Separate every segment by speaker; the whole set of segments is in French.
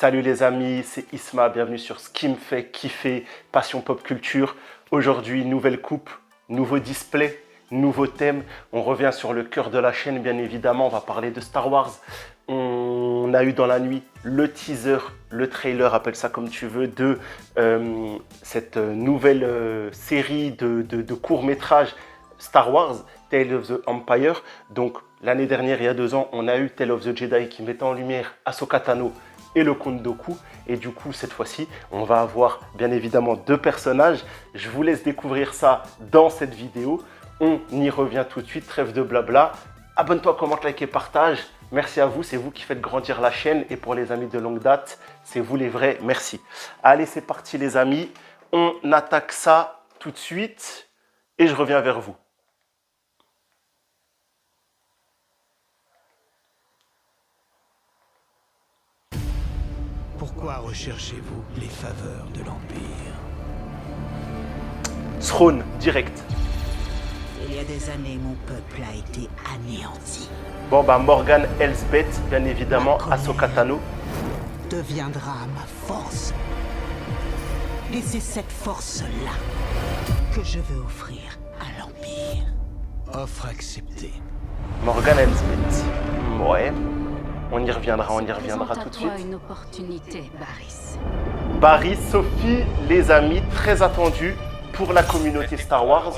Speaker 1: Salut les amis, c'est Isma, bienvenue sur ce qui me fait kiffer, Passion Pop Culture. Aujourd'hui, nouvelle coupe, nouveau display, nouveau thème. On revient sur le cœur de la chaîne, bien évidemment, on va parler de Star Wars. On a eu dans la nuit le teaser, le trailer, appelle ça comme tu veux, de cette nouvelle série de courts-métrages Star Wars, Tales of the Empire. Donc l'année dernière, il y a 2 ans, on a eu Tales of the Jedi qui mettait en lumière Ahsoka Tano et le comte Dooku. Et du coup, cette fois-ci, on va avoir bien évidemment 2 personnages. Je vous laisse découvrir ça dans cette vidéo. On y revient tout de suite, trêve de blabla. Abonne-toi, commente, like et partage. Merci à vous, c'est vous qui faites grandir la chaîne. Et pour les amis de longue date, c'est vous les vrais, merci. Allez, c'est parti les amis. On attaque ça tout de suite et je reviens vers vous.
Speaker 2: Pourquoi recherchez-vous les faveurs de l'Empire?
Speaker 1: Throne, direct.
Speaker 3: Il y a des années, mon peuple a été anéanti.
Speaker 1: Bon, bah Morgan Elsbeth, bien évidemment, Ahsoka Tano.
Speaker 3: Deviendra ma force. Et c'est cette force-là que je veux offrir à l'Empire.
Speaker 2: Offre acceptée.
Speaker 1: Morgan Elsbeth. Ouais. On y reviendra tout de suite.
Speaker 4: Une opportunité, Barriss.
Speaker 1: Barry, Sophie, les amis, très attendus pour la communauté Star Wars.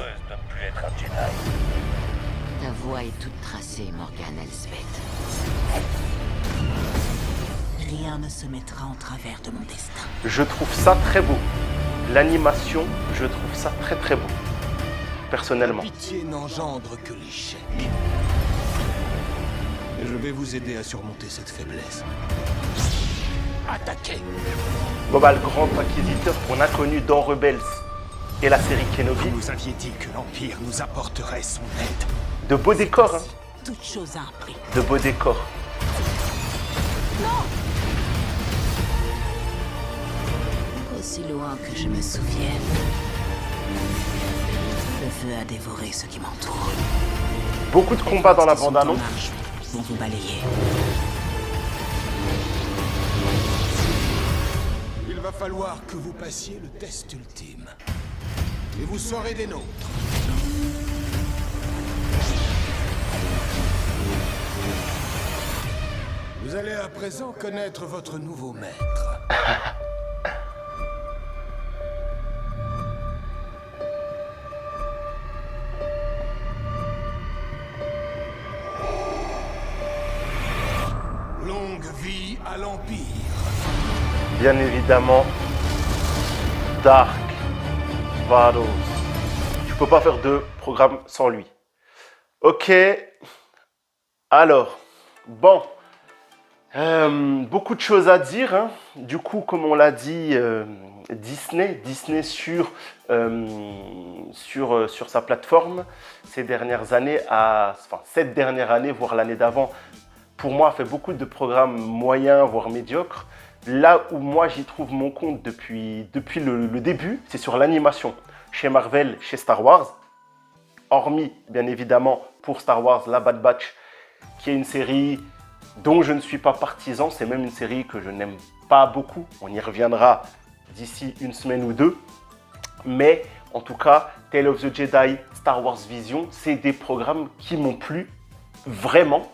Speaker 4: Ta voie est toute tracée, Morgan Elsbeth.
Speaker 3: Rien ne se mettra en travers de mon destin.
Speaker 1: Je trouve ça très beau. L'animation, je trouve ça très très beau. Personnellement.
Speaker 2: Pitié n'engendre que l'échec. Et je vais vous aider à surmonter cette faiblesse. Attaquez!
Speaker 1: Bon bah le grand inquisiteur qu'on a connu dans Rebels et la série Kenobi.
Speaker 2: Vous nous aviez dit que l'Empire nous apporterait son aide.
Speaker 1: De beaux décors, hein.
Speaker 3: Toute chose a un prix.
Speaker 1: De beaux décors.
Speaker 3: Aussi loin que je me souvienne, le feu a dévoré ce qui m'entoure.
Speaker 1: Beaucoup de combats dans la bande-annonce.
Speaker 3: Vont vous balayer.
Speaker 2: Il va falloir que vous passiez le test ultime. Et vous serez des nôtres. Vous allez à présent connaître votre nouveau maître. Longue vie à l'Empire.
Speaker 1: Bien évidemment, Dark Vados. Je peux pas faire de programme sans lui. Ok. Alors, bon. Beaucoup de choses à dire, hein. Du coup, comme on l'a dit, Disney sur sa plateforme ces dernières années, cette dernière année, voire l'année d'avant, pour moi, a fait beaucoup de programmes moyens, voire médiocres. Là où moi, j'y trouve mon compte depuis le début, c'est sur l'animation. Chez Marvel, chez Star Wars. Hormis, bien évidemment, pour Star Wars, la Bad Batch, qui est une série dont je ne suis pas partisan. C'est même une série que je n'aime pas beaucoup. On y reviendra d'ici une semaine ou 2. Mais en tout cas, Tales of the Jedi, Star Wars Vision, c'est des programmes qui m'ont plu vraiment.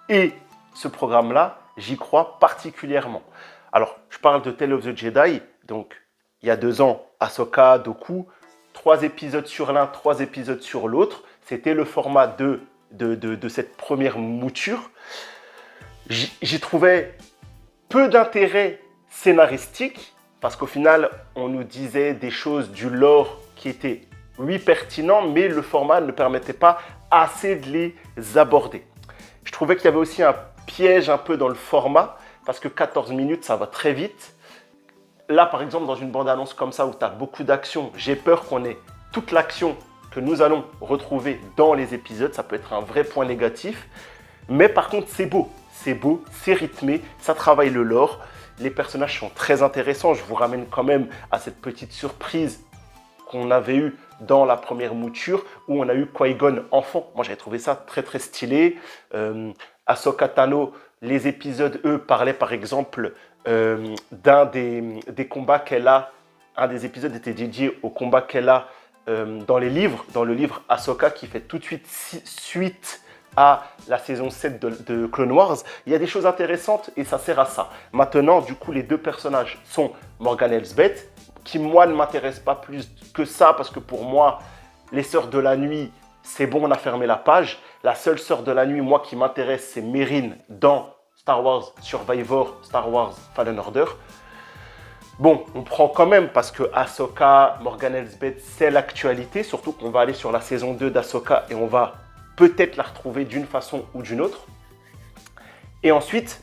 Speaker 1: Et ce programme-là, j'y crois particulièrement. Alors, je parle de Tales of the Jedi. Donc, il y a 2 ans, Ahsoka, Dooku, 3 épisodes sur l'un, 3 épisodes sur l'autre. C'était le format de cette première mouture. J'y trouvais peu d'intérêt scénaristique, parce qu'au final, on nous disait des choses du lore qui étaient, oui, pertinents, mais le format ne permettait pas assez de les aborder. Je trouvais qu'il y avait aussi un piège un peu dans le format, parce que 14 minutes, ça va très vite. Là, par exemple, dans une bande-annonce comme ça, où tu as beaucoup d'action, j'ai peur qu'on ait toute l'action que nous allons retrouver dans les épisodes. Ça peut être un vrai point négatif. Mais par contre, c'est beau, c'est rythmé, ça travaille le lore. Les personnages sont très intéressants. Je vous ramène quand même à cette petite surprise qu'on avait eue dans la première mouture, où on a eu Qui-Gon enfant. Moi, j'avais trouvé ça très, très stylé. Ahsoka Tano, les épisodes, eux, parlaient par exemple d'un des combats qu'elle a. Un des épisodes était dédié au combat qu'elle a dans les livres. Dans le livre Ahsoka, qui fait tout de suite suite à la saison 7 de Clone Wars. Il y a des choses intéressantes et ça sert à ça. Maintenant, du coup, les deux personnages sont Morgan Elsbeth, qui, moi, ne m'intéresse pas plus que ça, parce que pour moi, les Sœurs de la Nuit, c'est bon, on a fermé la page. La seule Sœur de la Nuit, moi, qui m'intéresse, c'est Meryn dans Star Wars Survivor, Star Wars Fallen Order. Bon, on prend quand même, parce que Ahsoka, Morgan Elsbeth, c'est l'actualité, surtout qu'on va aller sur la saison 2 d'Ahsoka et on va peut-être la retrouver d'une façon ou d'une autre. Et ensuite,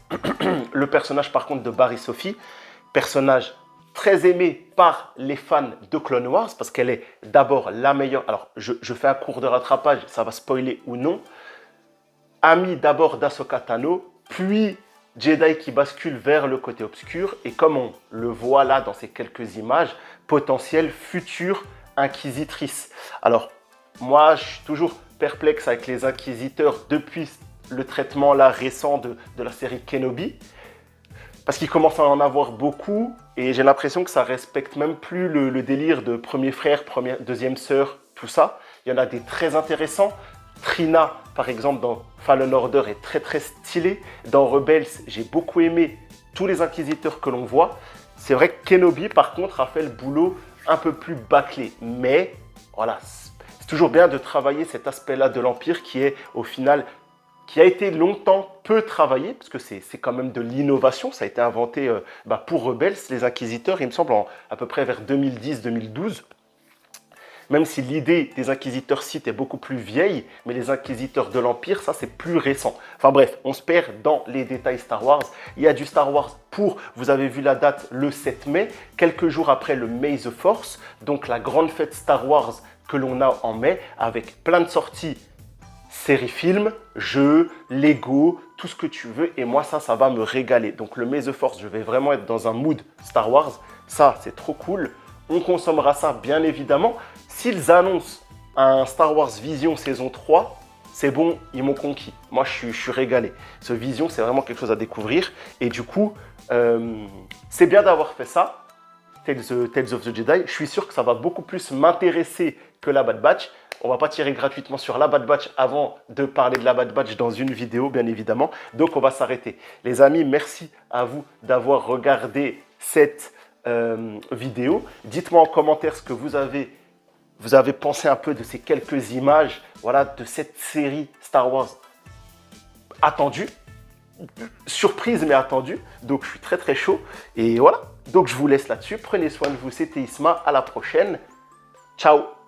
Speaker 1: le personnage par contre de Barry Sophie, personnage très aimé par les fans de Clone Wars, parce qu'elle est d'abord la meilleure. Alors, je fais un cours de rattrapage, ça va spoiler ou non. Amie d'abord d'Ahsoka Tano, puis Jedi qui bascule vers le côté obscur, et comme on le voit là dans ces quelques images, potentielle future inquisitrice. Alors, moi, je suis toujours perplexe avec les inquisiteurs depuis le traitement là récent de la série Kenobi, parce qu'il commence à en avoir beaucoup et j'ai l'impression que ça respecte même plus le délire de premier frère, deuxième sœur, tout ça. Il y en a des très intéressants. Trina, par exemple, dans Fallen Order est très très stylée. Dans Rebels, j'ai beaucoup aimé tous les inquisiteurs que l'on voit. C'est vrai que Kenobi, par contre, a fait le boulot un peu plus bâclé, mais voilà. C'est toujours bien de travailler cet aspect-là de l'Empire qui est, au final, qui a été longtemps peu travaillé, parce que c'est quand même de l'innovation. Ça a été inventé pour Rebels, les Inquisiteurs, il me semble, à peu près vers 2010-2012. Même si l'idée des Inquisiteurs Sith est beaucoup plus vieille, mais les Inquisiteurs de l'Empire, ça, c'est plus récent. Enfin bref, on se perd dans les détails Star Wars. Il y a du Star Wars vous avez vu la date, le 7 mai, quelques jours après le May the Force, donc la grande fête Star Wars que l'on a en mai, avec plein de sorties, séries films, jeux, Lego, tout ce que tu veux. Et moi, ça va me régaler. Donc le May the Force, je vais vraiment être dans un mood Star Wars. Ça, c'est trop cool. On consommera ça, bien évidemment. S'ils annoncent un Star Wars Vision saison 3, c'est bon, ils m'ont conquis. Moi, je suis régalé. Ce Vision, c'est vraiment quelque chose à découvrir. Et du coup, c'est bien d'avoir fait ça. Tales of the Jedi, je suis sûr que ça va beaucoup plus m'intéresser que la Bad Batch. On ne va pas tirer gratuitement sur la Bad Batch avant de parler de la Bad Batch dans une vidéo, bien évidemment. Donc, on va s'arrêter. Les amis, merci à vous d'avoir regardé cette vidéo. Dites-moi en commentaire ce que vous avez pensé un peu de ces quelques images, voilà, de cette série Star Wars attendue. Surprise, mais attendue. Donc, je suis très, très chaud. Et voilà. Donc, je vous laisse là-dessus. Prenez soin de vous. C'était Isma. À la prochaine. Ciao.